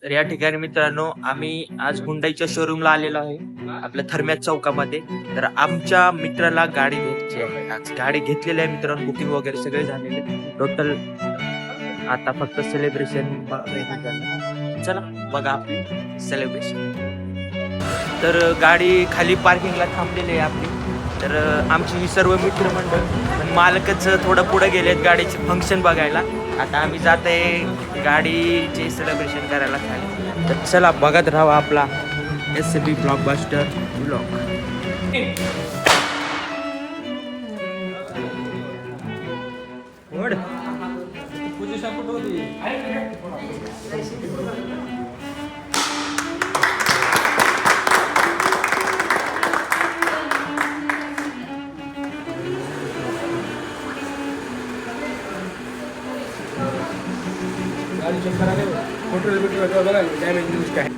तर या ठिकाणी मित्रांनो आम्ही आज हुंडाईच्या शोरूमला आलेलो आहे आपल्या थर्म्यात चौकामध्ये. तर आमच्या मित्राला गाडी घ्यायची आहे. आज गाडी घेतलेली आहे मित्रांनो, बुकिंग वगैरे सगळे झालेले टोटल. आता फक्त सेलिब्रेशन चला बघा आपली सेलिब्रेशन. तर गाडी खाली पार्किंगला थांबलेली आहे आपली. तर आमची ही सर्व मित्रमंडळ पण मालकच थोडं पुढे गेलेत गाडीचे फंक्शन बघायला. आता आम्ही जात आहे गाडीचे सेलिब्रेशन करायला खाली. तर चला बघत राहा आपला SB ब्लॉकबस्टर ब्लॉग. गाड़ी चेक करा ले, फोटो बिटो बघा डॅमेज न्यूज काय.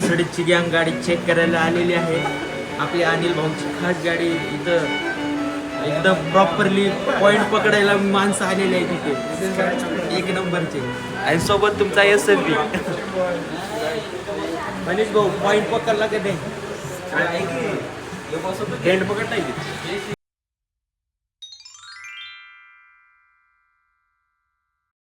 सडीची गँग गाडी चेक करायला आलेली आहे. आपली अनिल भाऊची खास गाडी इथं एकदम प्रॉपरली पॉइंट पकडायला माणसं आलेली आहे तिथे एक नंबरचे. आणि सोबत तुमचा SB मनीष भाऊ पॉइंट पकडला का नाही? ट्रेंड पकडता येते.